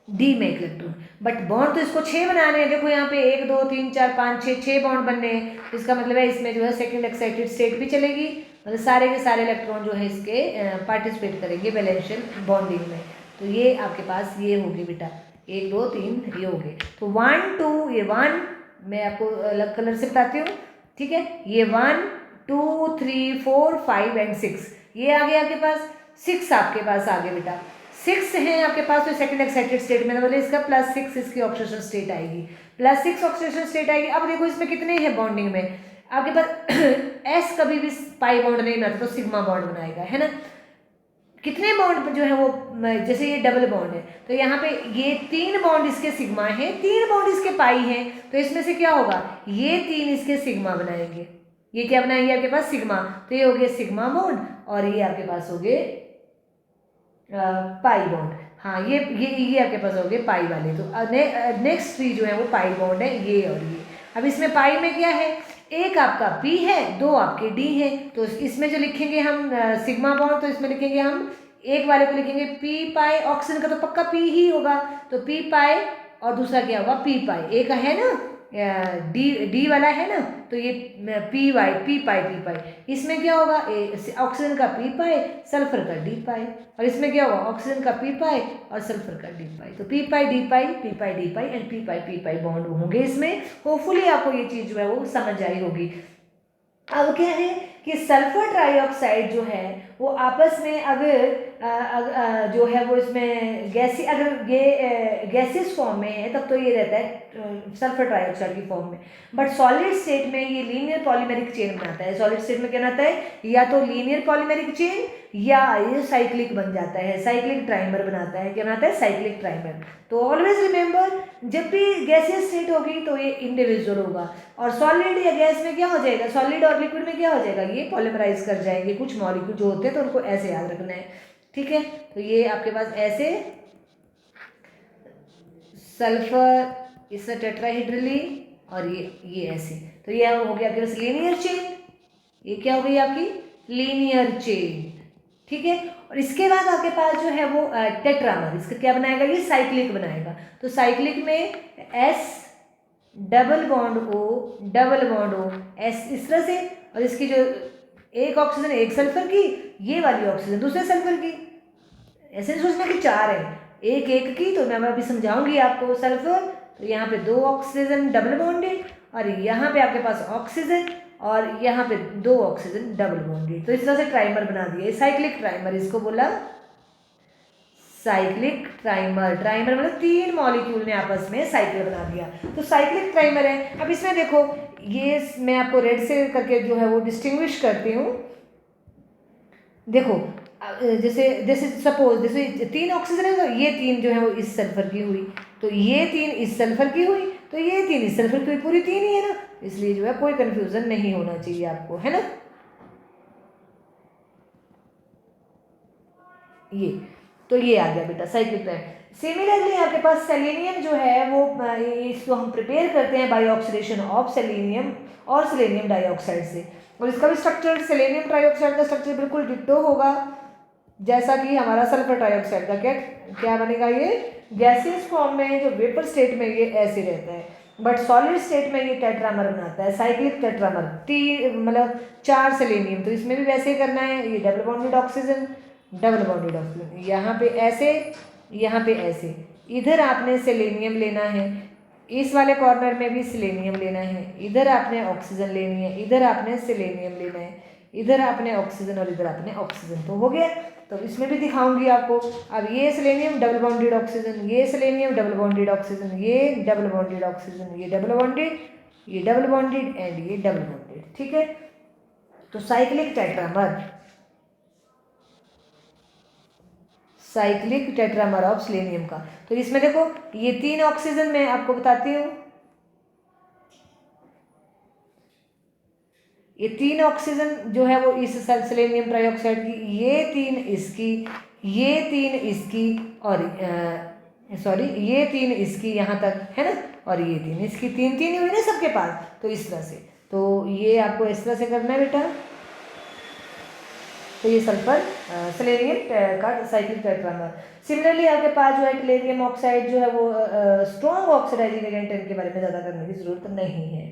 डी में इलेक्ट्रॉन। बट बॉन्ड तो इसको 6 बनाने हैं। देखो यहाँ पे 1 2 3 4 5 6 बॉन्ड बनने हैं। इसका मतलब है इसमें जो है सेकंड एक्साइटेड स्टेट भी चलेगी, मतलब सारे के सारे इलेक्ट्रॉन जो है इसके पार्टिसिपेट करेंगे वैलेंशियल बॉन्डिंग में। तो ये आपके पास ये होगी बेटा, 1 2 3 ये हो गए। तो 1 2, ये 1 मैं आपको अलग कलर से बताती हूँ, ठीक है। ये 1 2 3 4 5 एंड 6 ये आ गया आपके पास। 6 आपके पास आ गए बेटा, 6 है आपके पास। तो सेकंड एक्साइटेड स्टेट में मतलब इसका +6 इसकी ऑक्सीडेशन स्टेट आएगी, +6 ऑक्सीडेशन स्टेट आएगी। अब देखो इसमें कितने हैं बॉन्डिंग में आपके पास? S कभी भी पाई बॉन्ड नहीं बनाता, तो सिग्मा बॉन्ड बनाएगा, है ना। कितने बॉन्ड जो है वो, जैसे ये डबल बॉन्ड है तो यहाँ पे ये 3 बॉन्ड इसके सिग्मा हैं, 3 बॉन्ड इसके पाई हैं। तो इसमें से क्या होगा? ये 3 इसके सिग्मा बनाएंगे। ये क्या बनाएंगे आपके पास? सिग्मा। तो ये हो गए सिग्मा बॉन्ड, और ये आपके पास हो गए पाई बॉन्ड। हाँ, ये आपके पास हो गए पाई वाले। तो नेक्स्ट 3 जो है वो पाई बॉन्ड है, ये और ये। अब इसमें पाई में क्या है? एक आपका P है, 2 आपके D है। तो इसमें जो लिखेंगे हम सिग्मा बॉन्ड, तो इसमें लिखेंगे हम एक वाले को लिखेंगे p π, ऑक्सीजन का तो पक्का P ही होगा, तो p π, और दूसरा क्या होगा? p π। एक है ना, डी वाला है ना, तो ये पी वाई पी पाई, इसमें क्या होगा, ऑक्सीजन का पी पाई, सल्फर का डी पाई, और इसमें क्या होगा, ऑक्सीजन का पी पाई और सल्फर का डी पाई। तो P pi D pi and P pi bond होंगे इसमें। होपफुली आपको ये चीज़ जो है वो समझ आई होगी। अब क्या है कि सल्फर ट्राइऑक्साइड जो है वो आपस में अगर जो है वो इसमें गैसी, अगर ये गैसियस फॉर्म में है तब तो ये रहता है सल्फर ट्राइऑक्साइड की फॉर्म में, बट सॉलिड स्टेट में ये लीनियर पॉलीमेरिक चेन बनाता है। सॉलिड स्टेट में क्या बनाता है, या तो लीनियर पॉलीमेरिक चेन या ये साइक्लिक बन जाता है, साइक्लिक ट्राइमर बनाता है। क्या बनाता है, साइक्लिक ट्राइमर। तो ऑलवेज रिमेंबर, जब भी गैसियस स्टेट होगी तो ये इंडिविजुअल होगा, और सॉलिड या गैस में क्या हो जाएगा, सॉलिड और लिक्विड में क्या हो जाएगा, ये पॉलीमराइज कर जाएंगे। कुछ मॉलिक्यूल जो होते हैं तो उनको ऐसे याद रखना है, ठीक है। तो ये आपके पास ऐसे सल्फर, इससे टेट्राहेड्रली, और ये ऐसे। तो ये हो गया आपके पास लीनियर चेन, ये क्या हो गई आपकी लीनियर चेन, ठीक है। और इसके बाद आपके पास जो है वो टेट्रामर, इसका क्या बनाएगा, ये साइक्लिक बनाएगा। तो साइक्लिक में S double bond O S इस तरह से, और इसकी जो एक ऑक्सीजन एक सल्फर की, ये वाली ऑक्सीजन दूसरे सल्फर की, ऐसे सोचना कि चार है, एक एक की, तो मैं अभी समझाऊंगी आपको। सल्फर, तो यहाँ पे दो ऑक्सीजन डबल बॉन्डेड, और यहाँ पे आपके पास ऑक्सीजन, और यहाँ पे दो ऑक्सीजन डबल बॉन्डेड। तो इस तरह से ट्राइमर बना दिया, साइक्लिक ट्राइमर इसको बोला, साइक्लिक ट्राइमर। ट्राइमर मतलब तीन मॉलिक्यूल ने आपस में साइकिल बना दिया, तो साइक्लिक ट्राइमर है। अब इसमें देखो, ये मैं आपको रेड से करके जो है वो डिस्टिंग्विश करती हूँ। देखो जैसे जैसे सपोज जैसे तीन ऑक्सीजन है, तो ये तीन जो है वो इस सल्फर की हुई, तो ये तीन इस सल्फर की हुई, तो ये तीन इस सल्फर की हुई, पूरी तीन ही है ना, इसलिए जो है कोई कंफ्यूजन नहीं होना चाहिए आपको, है ना। ये तो ये आ गया बेटा साइक्लिक ट्राइमर। सिमिलरली आपके पास सेलेनियम जो है वो इसको हम प्रिपेयर करते हैं बाय ऑक्सीडेशन ऑफ सेलेनियम और सेलेनियम डाइऑक्साइड से, और इसका भी स्ट्रक्चर सेलेनियम ट्राइऑक्साइड का स्ट्रक्चर बिल्कुल डिट्टो होगा जैसा कि हमारा सल्फर ट्राइऑक्साइड का। क्या बनेगा, ये गैसियस फॉर्म में, जो वेपर स्टेट में ये ऐसे रहता है, बट सॉलिड स्टेट में ये टेट्रामर बनाता है, साइक्लिक टेट्रामर, मतलब चार सेलेनियम। तो इसमें भी वैसे ही करना है, ये double bonded oxygen, double bonded oxygen, यहाँ पे ऐसे, यहाँ पे ऐसे, इधर आपने सेलेनियम लेना है, इस वाले कॉर्नर में भी सेलेनियम लेना है, इधर आपने ऑक्सीजन लेनी है, इधर आपने सेलेनियम लेना है, इधर आपने ऑक्सीजन और इधर आपने ऑक्सीजन। तो हो गया। तो इसमें भी दिखाऊंगी आपको। अब ये सेलेनियम डबल बॉन्डेड ऑक्सीजन, ये सेलेनियम डबल बॉन्डेड ऑक्सीजन, ये डबल बॉन्डेड ऑक्सीजन, ये डबल बॉन्डेड, ये डबल बॉन्डेड एंड ये डबल बॉन्डेड, ठीक है। तो cyclic tetramer, cyclic tetramer of selenium का। तो इसमें देखो ये तीन ऑक्सीजन मैं आपको बताती हूँ, ये तीन ऑक्सीजन जो है वो इस सेलेनियम ट्राइऑक्साइड की, ये तीन इसकी, ये तीन इसकी, और सॉरी ये तीन इसकी यहाँ तक है ना, और ये तीन इसकी, तीन तीन ही हुई ना सबके पास। तो इस तरह से, तो ये आपको इस तरह से करना है बेटा। तो ये सल्फर सेलेनियम का साइक्लिक टेट्रामर। सिमिलरली आपके पास जो है कैलेरियम ऑक्साइड जो है वो स्ट्रॉन्ग ऑक्सीडाइजिंग एजेंट, इनके बारे में ज़्यादा करने की ज़रूरत नहीं है,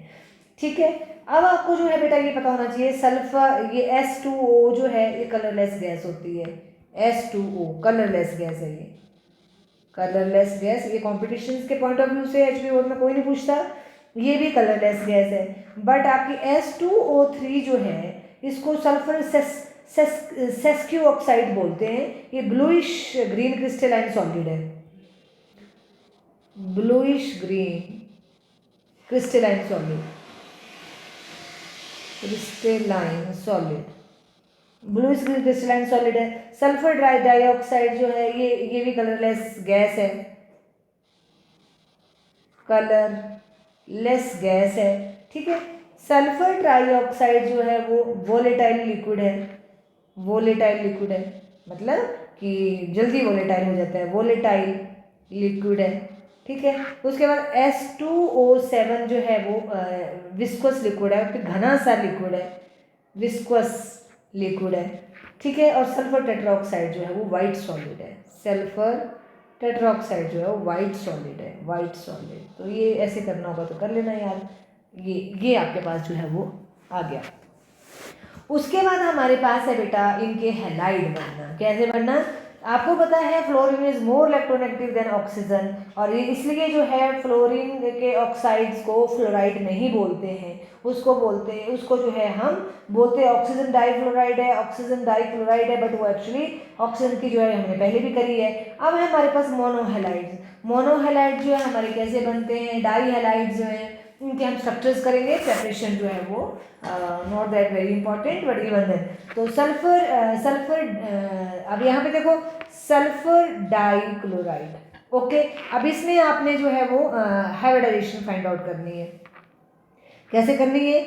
ठीक है। अब आपको जो है बेटा ये पता होना चाहिए, सल्फर, ये H2O जो है ये कलरलेस गैस होती है। H2O कलरलेस गैस है, ये कलरलेस गैस। ये कॉम्पिटिशन के पॉइंट ऑफ व्यू से H2O में कोई नहीं पूछता, ये भी कलरलेस गैस है। बट आपकी H2O3 जो है इसको सल्फर सेस्क्यू ऑक्साइड बोलते हैं। ये ब्लूइश ग्रीन क्रिस्टलाइन सॉलिड है, bluish green crystalline solid, crystalline solid, bluish green crystalline solid है। सल्फर डाइऑक्साइड जो है ये भी कलरलेस गैस है, कलरलेस गैस है, ठीक है। सल्फर ट्राइऑक्साइड जो है वो वोलेटाइल लिक्विड है, वोलेटाइल लिक्विड है, मतलब कि जल्दी वोलेटाइल हो जाता है, वोलेटाइल लिक्विड है, ठीक है। उसके बाद H2O7 जो है वो विस्कोस लिक्विड है, फिर घना सा लिक्विड है, विस्कोस लिक्विड है, ठीक है। और सल्फर टेट्राऑक्साइड जो है वो वाइट सॉलिड है, सल्फर टेट्राऑक्साइड जो है वो वाइट सॉलिड है, वाइट सॉलिड। तो ये ऐसे करना होगा तो कर लेना यार। ये आपके पास जो है वो आ गया। उसके बाद हमारे पास है बेटा इनके हैलाइड बनना। कैसे बनना? आपको पता है fluorine is more electronegative then oxygen, और ये इसलिए जो है फ्लोरीन के ऑक्साइड्स को फ्लोराइड नहीं बोलते हैं, उसको बोलते हैं, उसको जो है हम बोलते हैं ऑक्सीजन डाइफ्लोराइड है, ऑक्सीजन डाइक्लोराइड है, बट वो एक्चुअली ऑक्सीजन की जो है हमने पहले भी करी है। अब है हमारे पास मोनोहेलाइड्स। मोनोहेलाइड जो है हमारे कैसे बनते हैं? डाईहेलाइड जो है इनके हम स्ट्रक्चर्स करेंगे, सेपरेशन जो है वो not that very important but even then. तो सल्फर अब यहाँ पे देखो सल्फर डाइक्लोराइड, ओके। अब इसमें आपने जो है वो हाइब्रिडाइजेशन फाइंड आउट करनी है। कैसे करनी है?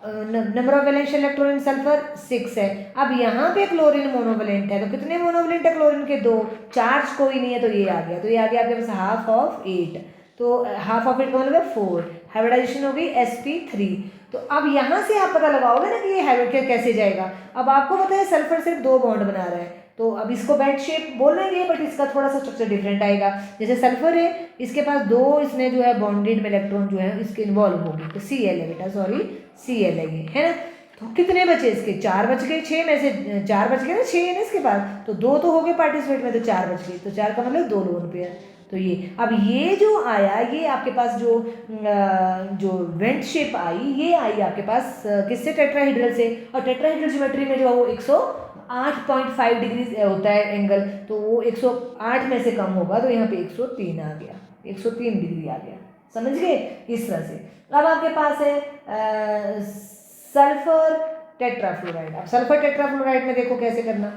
Number of valence electron in sulphur 6 है। अब यहाँ पे क्लोरीन मोनोवेलेंट है, तो कितने मोनोवेलेंट है क्लोरीन के? 2। चार्ज कोई नहीं है, तो ये आ गया। तो ये आ गया आपके पास हाफ ऑफ 8। तो हाफ ऑफ 8 का मतलब है 4। हाइब्रिडाइजेशन हो गई sp3। तो अब यहाँ से आप पता लगाओगे ना कि ये हाइब्रिड कैसे जाएगा। अब आपको पता है सल्फर सिर्फ 2 बॉन्ड बना रहा है, तो अब इसको बेड शेप बोलेंगे, बट इसका थोड़ा सा स्ट्रक्चर डिफरेंट आएगा। जैसे सल्फर है, इसके पास 2 इसमें जो है बॉन्डेड में इलेक्ट्रॉन जो है इसके इन्वॉल्व होगी, तो Cl है बेटा, सॉरी Cl है ये, है ना। तो कितने बचे इसके? 4 बच गए। 6 में से 4 बच गए ना, 6 है ना इसके पास, तो 2 तो हो गए पार्टिसिपेट में, तो 4 बच गए। तो 4 का मतलब 2 लोन पेयर। तो ये अब ये जो आया, ये आपके पास जो वेंट शेप आई, ये आई आपके पास किससे? टेट्राहेड्रल से। और टेट्राहेड्रल ज्योमेट्री में जो है वो 108.5 डिग्री होता है एंगल, तो वो 108 में से कम होगा, तो यहाँ पे 103 आ गया, 103 डिग्री आ गया। समझ गए? इस तरह से। अब आपके पास है सल्फर टेट्राफ्लोराइड। अब सल्फर टेट्राफ्लोराइड में देखो कैसे करना।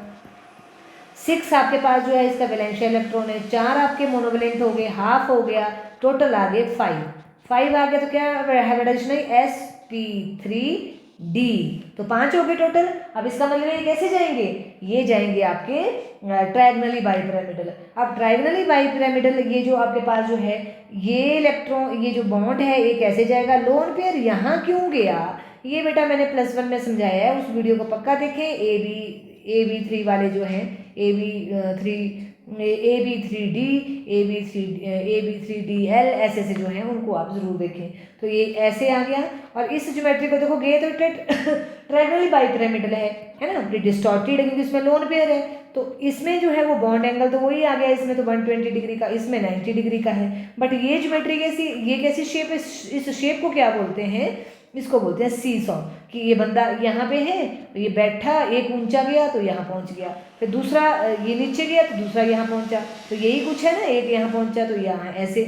6 आपके पास जो है इसका वैलेंशियल इलेक्ट्रॉन है, 4 आपके मोनोवेलेंट हो गए, हाफ हो गया, टोटल आ गए 5। 5 आ गया तो क्या हाइब्रिडाइजेशन है? sp3d। तो 5 हो गए टोटल। अब इसका मतलब ये कैसे जाएंगे? ये जाएंगे आपके ट्रायगनली बाईपिरामिडल। अब ट्रायगनली बाईपिरामिडल ये जो आपके पास जो है ये इलेक्ट्रॉन, ये जो बॉन्ड है ये कैसे जाएगा? लोन पेयर यहाँ क्यों गया? ये बेटा मैंने +1 में समझाया है, उस वीडियो को पक्का देखें। AB3 वाले जो हैं AB3 AB3D AB3DL ऐसे जो हैं उनको आप ज़रूर देखें। तो ये ऐसे आ गया, और इस ज्योमेट्री को देखो गए तो ट्रायंगल बाईपिरामिडल है ना, डिस्टॉर्टेड है क्योंकि इसमें लोन पेयर है। तो इसमें जो है वो बॉन्ड एंगल तो वही आ गया, इसमें तो 120 डिग्री का, इसमें 90 डिग्री का है। बट ये ज्योमेट्री कैसी, ये कैसी शेप है? इस शेप को क्या बोलते हैं? इसको बोलते हैं सी सॉ। कि ये बंदा यहाँ पे है, तो ये बैठा, एक ऊंचा गया तो यहाँ पहुँच गया, फिर दूसरा ये नीचे गया तो दूसरा यहाँ पहुँचा। तो यही कुछ है ना, एक यहाँ पहुँचा तो यहाँ ऐसे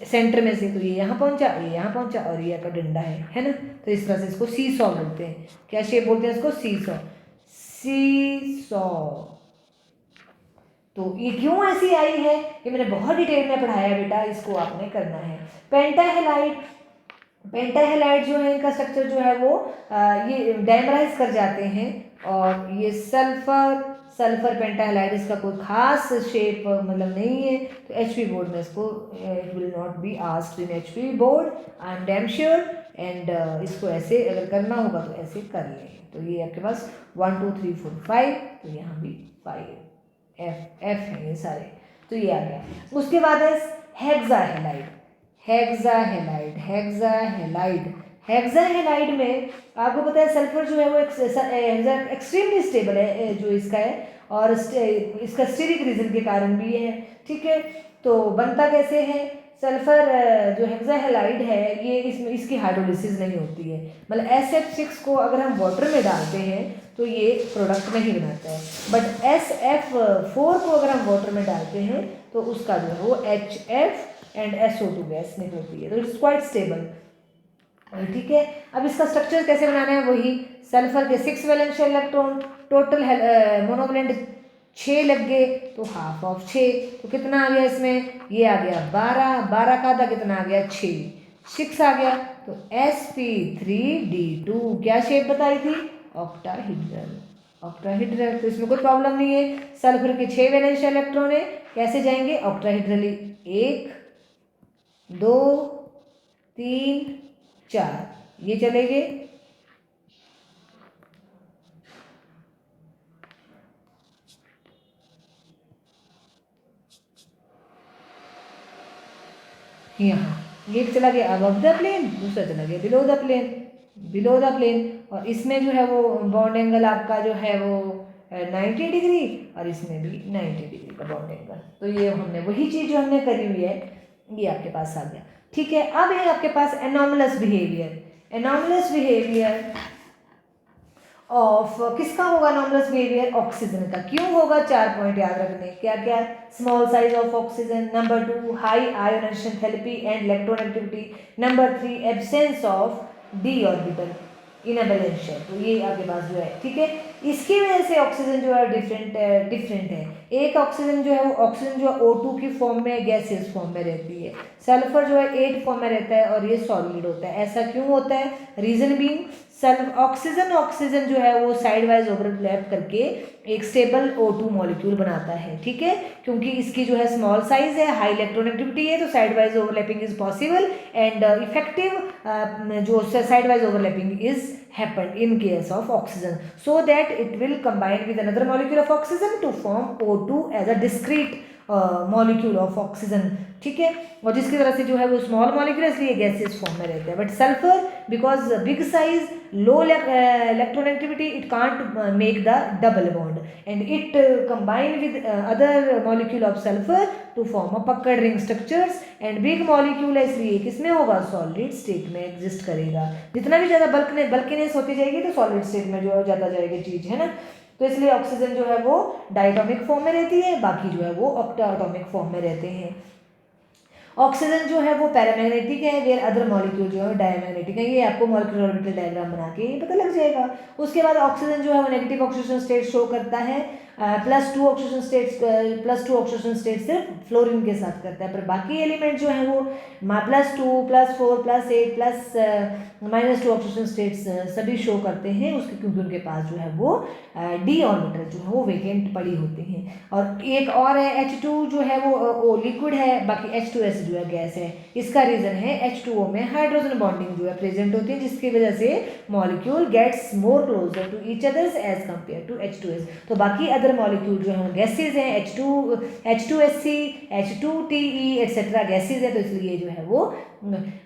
सेंटर में से, तो ये यहाँ पहुँचा, ये यहाँ पहुँचा, और ये का डंडा है ना। तो इस तरह से इसको सी सॉ बोलते हैं। क्या शेप बोलते हैं इसको? सी सॉ। सी सॉ। तो ये क्यों ऐसी आई है, ये मैंने बहुत डिटेल में पढ़ाया है बेटा, इसको आपने करना है। पेंटाहेलाइड। पेंटाहेलाइड जो है इनका स्ट्रक्चर जो है वो ये डायमराइज कर जाते हैं, और ये सल्फर पेंटाहेलाइड, इसका कोई खास शेप मतलब नहीं है। तो HP बोर्ड में इसको it will not be asked in HP board, I am damn sure. And इसको ऐसे अगर करना होगा तो ऐसे कर लें। तो ये आपके पास 1 2 3 4 5, तो यहाँ भी 5 F है ये सारे। तो ये आ गया। उसके बाद है हेक्साहेलाइड। हेक्साहेलाइड में आपको पता है सल्फर जो है वो एक्सट्रीमली स्टेबल है जो इसका है, और इसका स्टेरिक रीजन के कारण भी है, ठीक है। तो बनता कैसे है? सल्फर जो हेक्साहेलाइड है ये इसकी हाइड्रोलिसिस नहीं होती है, मतलब SF6 को अगर हम वाटर में डालते हैं तो ये प्रोडक्ट नहीं बनाता है, बट SF4 को अगर हम वाटर में डालते हैं तो उसका जो है वो HF एंड SO2 गैस निकलती है। तो इट्स क्वाइट स्टेबल, ठीक है। अब इसका स्ट्रक्चर कैसे बनाना है? वही सल्फर के 6 वैलेंशियल इलेक्ट्रॉन, टोटल मोनोवेलेंट 6 लग गए, तो हाफ ऑफ 6, तो कितना आ गया इसमें? ये आ गया 12 का आधा कितना आ गया? 6 आ गया। तो sp3d2 क्या शेप बताई थी? ऑक्टाहेड्रल। तो इसमें कोई प्रॉब्लम नहीं है। सल्फर के 6 वैलेंशियल इलेक्ट्रॉन है, कैसे जाएंगे? ऑक्टाहेड्रली। 1 2 3 4 ये चलेंगे, यहाँ, ये चला गया अबव द प्लेन, दूसरा चला गया below the plane, below the plane. और इसमें जो है वो बॉन्ड एंगल आपका जो है वो 90 डिग्री, और इसमें भी 90 डिग्री का बॉन्ड एंगल। तो ये हमने वही चीज़ जो हमने करी हुई है ये आपके पास आ गया। ठीक है, अब है आपके पास anomalous behaviour. Anomalous behaviour of किसका होगा एनॉमलस बिहेवियर? ऑक्सीजन का। क्यों होगा? 4 पॉइंट याद रखने, क्या क्या? Small size of oxygen, number 2 high ionization enthalpy and electronegativity, number 3 absence of D orbital in a valence shell. तो ये आपके पास जो है, ठीक है, इसकी वजह से ऑक्सीजन जो है डिफरेंट है। एक ऑक्सीजन जो है वो ऑक्सीजन जो है O2 की फॉर्म में गैसियस फॉर्म में रहती है, सल्फर जो है 8 फॉर्म में रहता है और ये सॉलिड होता है। ऐसा क्यों होता है? रीजन बीइंग ऑक्सीजन जो है वो साइड वाइज ओवरलैप करके एक स्टेबल O2 मॉलिक्यूल बनाता है। ठीक है, क्योंकि इसकी जो है स्मॉल साइज है, हाई इलेक्ट्रोनेगेटिविटी है, तो side wise overlapping is possible and effective जो side wise overlapping is happened in case of oxygen, so that it will combine with another molecule of oxygen to form O2 as a discrete molecule of oxygen। ठीक है, और जिसकी वजह से जो है वो स्मॉल मॉलिक्यूल इसलिए गैसियस फॉर्म में रहते हैं। But sulphur because big size, low electronegativity, it can't make the double bond and it combine with other molecule of sulphur to form a puckered ring structures and big molecule है इसलिए किसमें होगा? Solid state में exist करेगा। जितना भी ज़्यादा bulkiness होती जाएगी तो सॉलिड स्टेट में जो है ज़्यादा जाएगी चीज़, है ना। तो इसलिए ऑक्सीजन जो है वो डायटोमिक फॉर्म में रहती है, बाकी जो है वो ऑक्टाटोमिक फॉर्म में रहते हैं। ऑक्सीजन जो है वो पैरामैग्नेटिक है, वेयर अदर मॉलिक्यूल जो है डायमैग्नेटिक है। ये आपको मॉलिक्यूलर ऑर्बिटल डायग्राम बना के पता लग जाएगा। उसके बाद ऑक्सीजन जो है वो नेगेटिव ऑक्सीजन स्टेट शो करता है, +2 ऑक्सीजन स्टेट सिर्फ फ्लोरीन के साथ करता है, पर बाकी एलिमेंट जो है वो +2 +4 +8 -2 ऑक्सीजन स्टेट्स सभी शो करते हैं उसके, क्योंकि उनके पास जो है वो डी ऑर्बिटल जो है वो वेकेंट पड़ी होती हैं। और एक और है H2 जो है वो लिक्विड है, बाकी H2S जो है गैस है। इसका रीजन है H2O में हाइड्रोजन बॉन्डिंग जो है प्रेजेंट होती है, जिसकी वजह से molecule gets more closer to each others as compared to H2S। तो बाकी अदर मॉलिक्यूल जो है वो गैसेज हैं, H2SC, H2TE एटसेट्रा गैसेज है, तो इसलिए जो है वो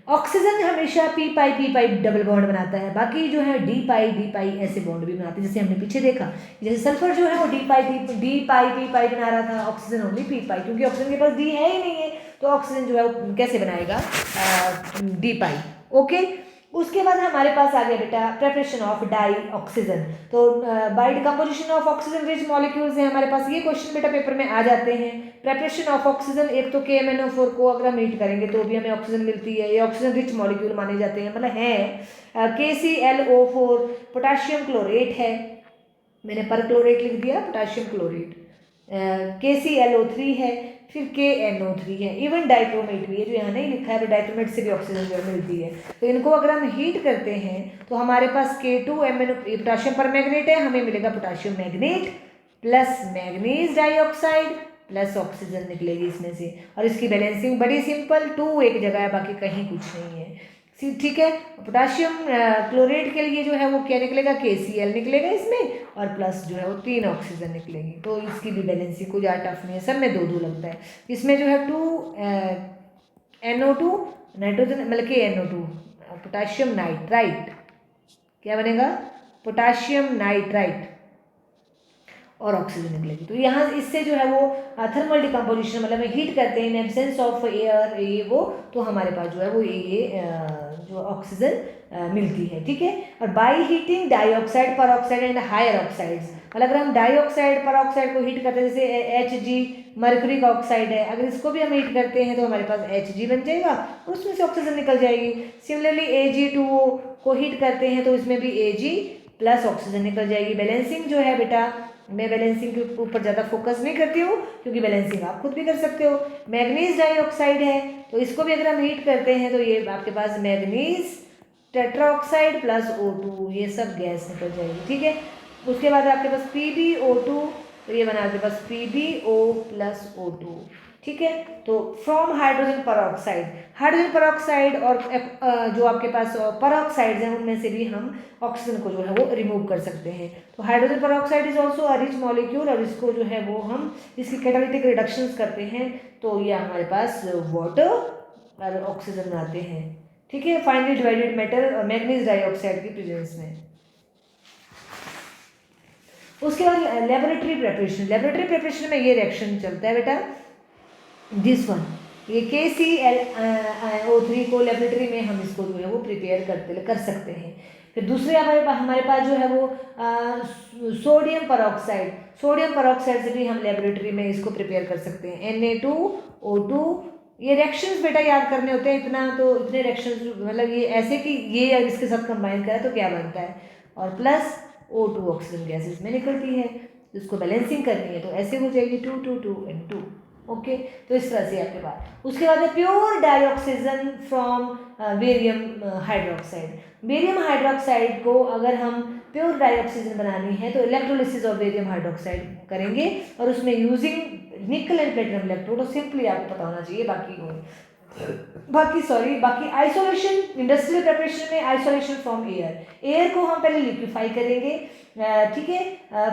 ऑक्सीजन हमेशा पी पाई डबल बॉन्ड बनाता है, बाकी जो है डी पाई ऐसे बॉन्ड भी बनाते हैं, जैसे हमने पीछे देखा। जैसे सल्फर जो है वो डी पाई पी पाई बना रहा था, ऑक्सीजन ओनली पी पाई, क्योंकि ऑक्सीजन के पास डी है ही नहीं है, तो ऑक्सीजन जो है वो कैसे बनाएगा डी पाई। ओके, उसके बाद हमारे पास आ गया बेटा प्रेपरेशन ऑफ डाई ऑक्सीजन। तो by decomposition of oxygen rich molecules हैं हमारे पास। ये क्वेश्चन बेटा पेपर में आ जाते हैं। प्रेपरेशन ऑफ ऑक्सीजन, एक तो KMnO4 को अगर हम हीट करेंगे तो भी हमें ऑक्सीजन मिलती है, ये ऑक्सीजन रिच मॉलिक्यूल माने जाते हैं, मतलब है। KClO4 पोटाशियम क्लोरेट है, मैंने पर क्लोरेट लिख दिया, पोटाशियम क्लोरेट। KClO3 है, फिर KNO3 है, इवन डाइक्रोमेट भी है, जो यहाँ नहीं लिखा है, तो डाइक्रोमेट से भी ऑक्सीजन जो मिलती है। तो इनको अगर हम हीट करते हैं तो हमारे पास K2MnO पोटाशियम परमैंगनेट है, हमें मिलेगा potassium magnet plus manganese dioxide plus oxygen निकलेगी इसमें से। और इसकी बैलेंसिंग बड़ी सिंपल, 2 एक जगह है, बाकी कहीं कुछ नहीं है। ठीक है, पोटाशियम क्लोरेट के लिए जो है वो क्या निकलेगा? KCl निकलेगा इसमें, और प्लस जो है वो 3 ऑक्सीजन निकलेगी। तो इसकी भी बैलेंसिंग को ज़्यादा टफ नहीं है, सब में 2 लगता है। इसमें जो है 2 NO2 नाइट्रोजन मतलब KNO2 पोटाशियम नाइट्राइट, क्या बनेगा? पोटाशियम नाइट्राइट और ऑक्सीजन निकलेगी। तो यहाँ इससे जो है वो थर्मल डिकम्पोजिशन, मतलब हीट करते हैं इन एब्सेंस ऑफ एयर, ये वो, तो हमारे पास जो है वो ये जो ऑक्सीजन मिलती है। ठीक है, और बाई हीटिंग डाइऑक्साइड पर ऑक्साइड एंड हायर ऑक्साइड्स, मतलब अगर हम डाइऑक्साइड पर ऑक्साइड को हीट करते हैं, जैसे Hg मर्क्यूरी का ऑक्साइड है, अगर इसको भी हम हीट करते हैं तो हमारे पास Hg बन जाएगा और उसमें से ऑक्सीजन निकल जाएगी। सिमिलरली Ag2O को हीट करते हैं तो इसमें भी Ag प्लस ऑक्सीजन निकल जाएगी। बैलेंसिंग जो है बेटा, मैं बैलेंसिंग के ऊपर ज़्यादा फोकस नहीं करती हूँ, क्योंकि बैलेंसिंग आप खुद भी कर सकते हो। मैग्नीज डाइऑक्साइड है, तो इसको भी अगर हम हीट करते हैं तो ये आपके पास मैग्नीज टेट्राऑक्साइड प्लस O2, ये सब गैस निकल जाएगी। ठीक है, उसके बाद आपके पास PbO2, तो ये बना आपके पास PbO प्लस O2। ठीक है, तो फ्रॉम हाइड्रोजन परऑक्साइड और जो आपके पास परऑक्साइड्स हैं उनमें से भी हम ऑक्सीजन को जो है वो रिमूव कर सकते हैं। तो hydrogen peroxide is also a rich molecule, और इसको जो है वो हम इसकी कैटालिटिक रिडक्शंस करते हैं, तो ये हमारे पास वाटर और ऑक्सीजन बनाते हैं। ठीक है, finally divided metal manganese dioxide की प्रेजेंस में। उसके बाद लेबोरेटरी प्रेपरेशन में ये रिएक्शन चलता है बेटा, दिस वन, ये KClO3 को लेबोरेटरी में हम इसको जो है वो प्रिपेयर कर सकते हैं। फिर दूसरे हमारे पास जो है वो सोडियम परऑक्साइड से भी हम लेबोरेटरी में इसको प्रिपेयर कर सकते हैं, Na2O2। ये रिएक्शंस बेटा याद करने होते हैं, इतना तो इतने रिएक्शंस मतलब ये ऐसे कि ये अगर इसके साथ कंबाइन करें तो क्या बनता है, और प्लस O2 ऑक्सीजन गैस इसमें निकलती है, जिसको बैलेंसिंग करनी है तो ऐसे हो जाएगी 2 2 2 and 2। ओके, तो इस तरह से आपके पास। उसके बाद है pure dioxygen from barium hydroxide को अगर हम प्योर डाइऑक्सीजन बनानी है तो इलेक्ट्रोलिसिस ऑफ बेरियम हाइड्रोक्साइड करेंगे, और उसमें यूजिंग निकल एंड प्लेटिनम इलेक्ट्रोड। और सिंपली आपको पता होना चाहिए, बाकी आइसोलेशन, इंडस्ट्रियल प्रिपरेशन में आइसोलेशन फ्रॉम एयर को हम पहले लिक्विफाई करेंगे। ठीक है,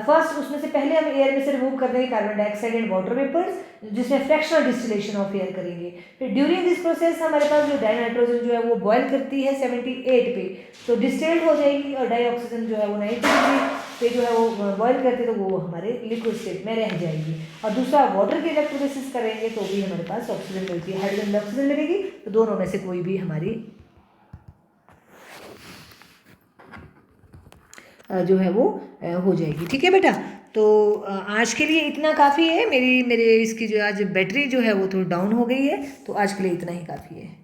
फर्स्ट उसमें से पहले हम एयर में से रिमूव कर देंगे carbon dioxide and water vapours, जिसमें फ्रैक्शनल डिस्टिलेशन ऑफ एयर करेंगे। फिर ड्यूरिंग दिस प्रोसेस हमारे पास जो डाइनाइट्रोजन जो है वो बॉयल करती है 78 पे, तो डिस्टिल्ड हो जाएगी, और डाइऑक्सीजन जो है वो 90 डिग्री पे जो है वो बॉयल करते तो वो हमारे लिक्विड स्टेट में रह जाएगी। और दूसरा वाटर की इलेक्ट्रोलिसिस करेंगे तो भी हमारे पास ऑक्सीजन मिलती है, हाइड्रोजन में ऑक्सीजन मिलेगी, तो दोनों में से कोई भी हमारी जो है वो हो जाएगी। ठीक है बेटा, तो आज के लिए इतना काफ़ी है। मेरे इसकी जो आज बैटरी जो है वो थोड़ी डाउन हो गई है, तो आज के लिए इतना ही काफ़ी है।